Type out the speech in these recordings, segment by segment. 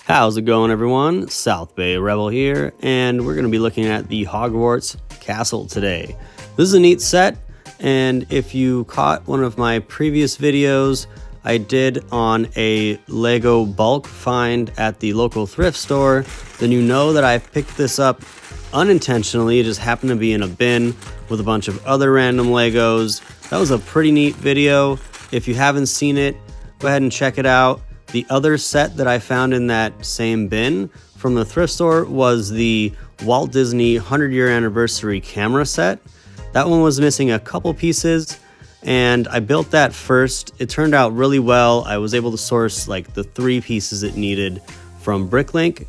How's it going, everyone? South Bay Rebel here, and we're going to be looking at the Hogwarts Castle today. This is a neat set, and if you caught one of my previous videos I did on a Lego bulk find at the local thrift store, then you know that I picked this up unintentionally. It just happened to be in a bin with a bunch of other random Legos. That was a pretty neat video. If you haven't seen it, go ahead and check it out. The other set that I found in that same bin from the thrift store was the Walt Disney 100-year anniversary camera set. That one was missing a couple pieces, and I built that first. It turned out really well. I was able to source like the 3 pieces it needed from Bricklink.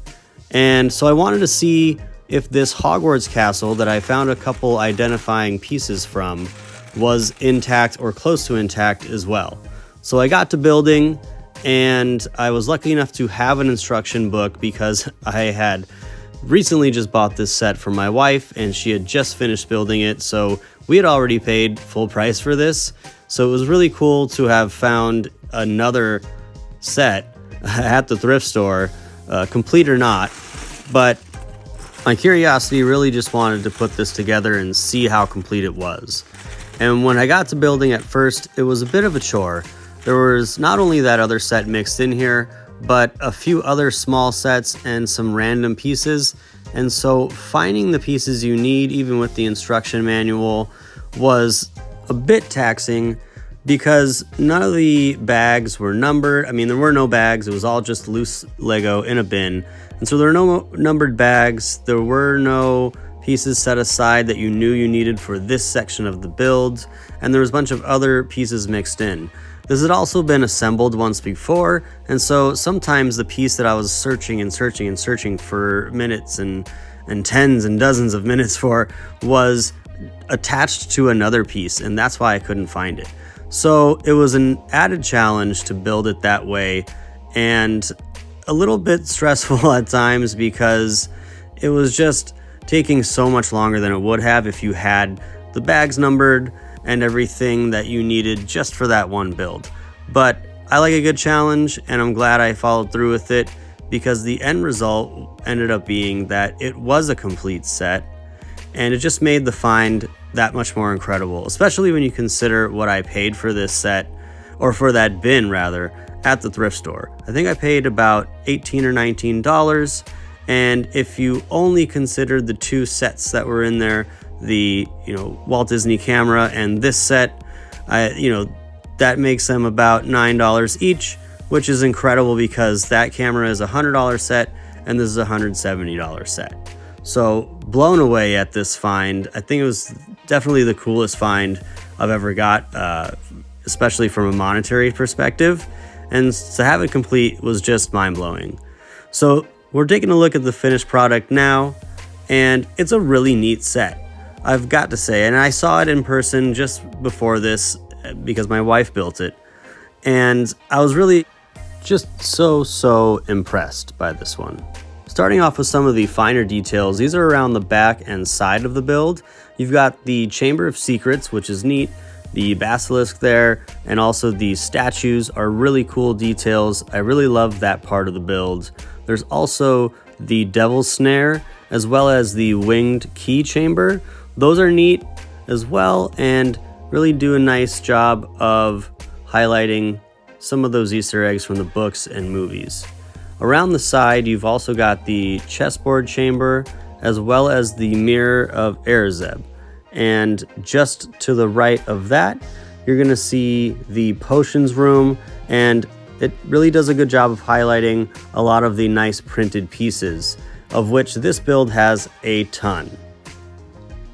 And so I wanted to see if this Hogwarts castle that I found a couple identifying pieces from was intact or close to intact as well. So I got to building, and I was lucky enough to have an instruction book because I had recently just bought this set for my wife and she had just finished building it, so we had already paid full price for this. So it was really cool to have found another set at the thrift store, complete or not, but my curiosity really just wanted to put this together and see how complete it was. And when I got to building at first, it was a bit of a chore. There was not only that other set mixed in here, but a few other small sets and some random pieces. And so finding the pieces you need, even with the instruction manual, was a bit taxing because none of the bags were numbered. I mean, there were no bags. It was all just loose Lego in a bin. And so there were no numbered bags. There were no pieces set aside that you knew you needed for this section of the build. And there was a bunch of other pieces mixed in. This had also been assembled once before, and so sometimes the piece that I was searching for minutes and tens and dozens of minutes for was attached to another piece, and that's why I couldn't find it. So it was an added challenge to build it that way, and a little bit stressful at times because it was just taking so much longer than it would have if you had the bags numbered and everything that you needed just for that one build. But I like a good challenge, and I'm glad I followed through with it because the end result ended up being that it was a complete set, and it just made the find that much more incredible, especially when you consider what I paid for this set, or for that bin rather, at the thrift store. I think I paid about $18 or $19, and if you only considered the 2 sets that were in there, the Walt Disney camera and this set, that makes them about $9 each, which is incredible because that camera is a $100 set and this is a $170 set. So blown away at this find. I think it was definitely the coolest find I've ever got, especially from a monetary perspective, and to have it complete was just mind-blowing. So we're taking a look at the finished product now, and it's a really neat set, I've got to say. And I saw it in person just before this because my wife built it, and I was really just so impressed by this one. Starting off with some of the finer details, these are around the back and side of the build. You've got the Chamber of Secrets, which is neat, the basilisk there, and also the statues are really cool details. I really love that part of the build. There's also the Devil's Snare, as well as the winged key chamber. Those are neat as well, and really do a nice job of highlighting some of those Easter eggs from the books and movies. Around the side, you've also got the chessboard chamber, as well as the Mirror of Erzeb. And just to the right of that, you're going to see the potions room, and it really does a good job of highlighting a lot of the nice printed pieces, of which this build has a ton.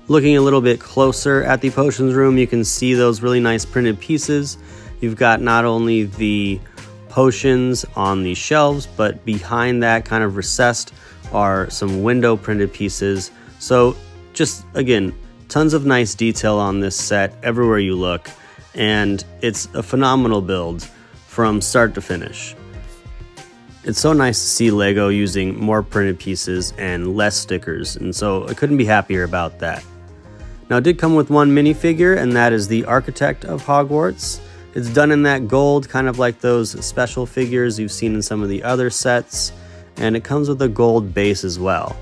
Looking a little bit closer at the potions room, you can see those really nice printed pieces. You've got not only the potions on the shelves, but behind that, kind of recessed, are some window printed pieces. So just, again, tons of nice detail on this set everywhere you look, and it's a phenomenal build from start to finish. It's so nice to see Lego using more printed pieces and less stickers, and so I couldn't be happier about that. Now, it did come with one minifigure, and that is the Architect of Hogwarts. It's done in that gold, kind of like those special figures you've seen in some of the other sets. and it comes with a gold base as well.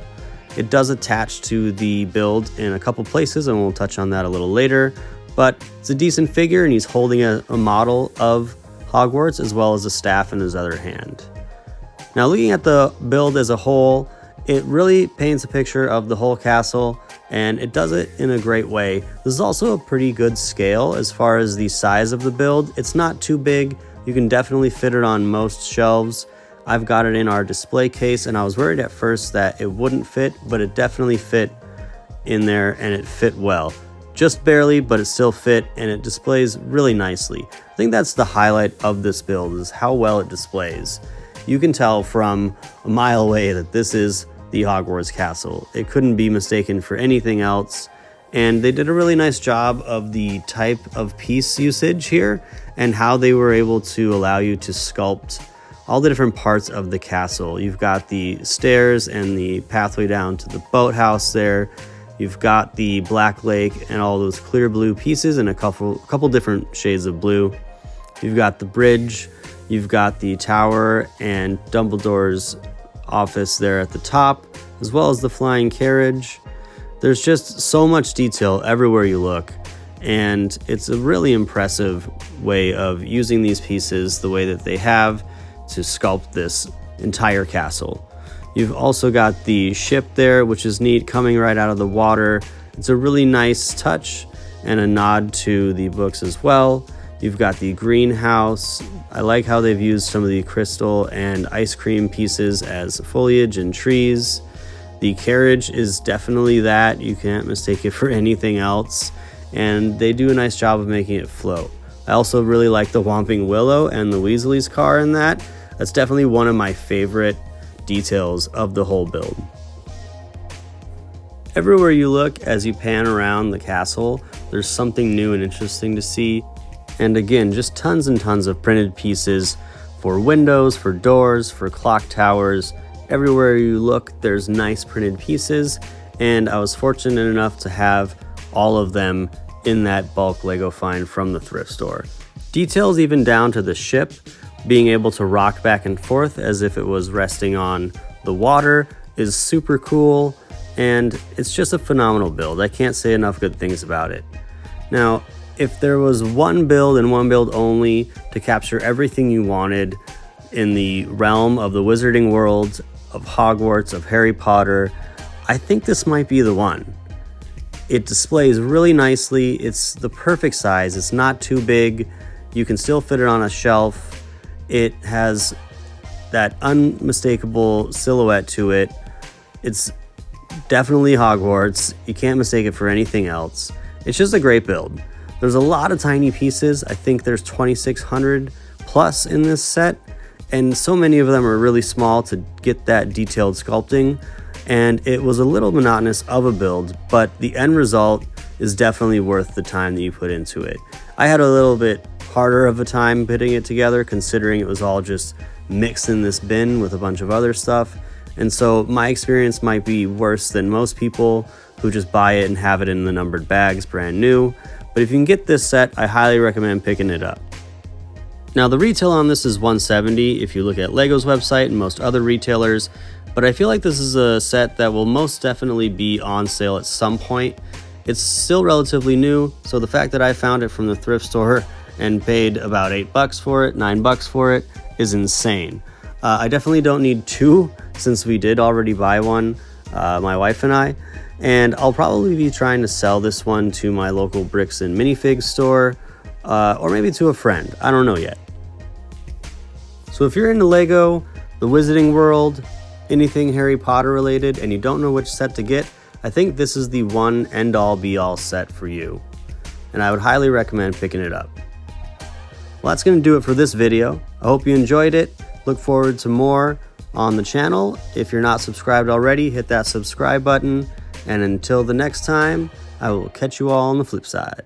It does attach to the build in a couple places, and we'll touch on that a little later, but it's a decent figure, and he's holding a model of Hogwarts as well as a staff in his other hand. Now, looking at the build as a whole, it really paints a picture of the whole castle, and it does it in a great way. This is also a pretty good scale as far as the size of the build. It's not too big. You can definitely fit it on most shelves. I've got it in our display case, and I was worried at first that it wouldn't fit, but it definitely fit in there, and it fit well. Just barely, but it still fit, and it displays really nicely. I think that's the highlight of this build, is how well it displays. You can tell from a mile away that this is the Hogwarts Castle. It couldn't be mistaken for anything else, and they did a really nice job of the type of piece usage here and how they were able to allow you to sculpt all the different parts of the castle. You've got the stairs and the pathway down to the boathouse there. You've got the black lake and all those clear blue pieces in a couple different shades of blue. You've got the bridge. You've got the tower and Dumbledore's office there at the top, as well as the flying carriage. There's just so much detail everywhere you look, and it's a really impressive way of using these pieces the way that they have to sculpt this entire castle. You've also got the ship there, which is neat, coming right out of the water. It's a really nice touch and a nod to the books as well. You've got the greenhouse. I like how they've used some of the crystal and ice cream pieces as foliage and trees. The carriage is definitely that. You can't mistake it for anything else. And they do a nice job of making it float. I also really like the Whomping Willow and the Weasley's car in that. That's definitely one of my favorite details of the whole build. Everywhere you look as you pan around the castle, there's something new and interesting to see. And again, just tons and tons of printed pieces for windows, for doors, for clock towers. Everywhere you look, there's nice printed pieces, and I was fortunate enough to have all of them in that bulk Lego find from the thrift store. Details even down to the ship being able to rock back and forth as if it was resting on the water is super cool, and it's just a phenomenal build. I can't say enough good things about it. Now, if there was one build and one build only to capture everything you wanted in the realm of the wizarding world, of Hogwarts, of Harry Potter, I think this might be the one. It displays really nicely. It's the perfect size. It's not too big. You can still fit it on a shelf. It has that unmistakable silhouette to it. It's definitely Hogwarts. You can't mistake it for anything else. It's just a great build. There's a lot of tiny pieces. I think there's 2,600 plus in this set, and so many of them are really small to get that detailed sculpting, and it was a little monotonous of a build, but the end result is definitely worth the time that you put into it. I had a little bit harder of a time putting it together, considering it was all just mixed in this bin with a bunch of other stuff, and so my experience might be worse than most people who just buy it and have it in the numbered bags brand new. But if you can get this set, I highly recommend picking it up. Now, the retail on this is $170 if you look at Lego's website and most other retailers, but I feel like this is a set that will most definitely be on sale at some point. It's still relatively new, so the fact that I found it from the thrift store and paid about $8 for it, $9 for it, is insane. I definitely don't need two, since we did already buy one, my wife and I. And I'll probably be trying to sell this one to my local bricks and minifig store, or maybe to a friend. I don't know yet. So if you're into Lego, the Wizarding World, anything Harry Potter related, and you don't know which set to get, I think this is the one end-all be-all set for you. And I would highly recommend picking it up. Well, that's going to do it for this video. I hope you enjoyed it. Look forward to more on the channel. If you're not subscribed already, hit that subscribe button. And until the next time, I will catch you all on the flip side.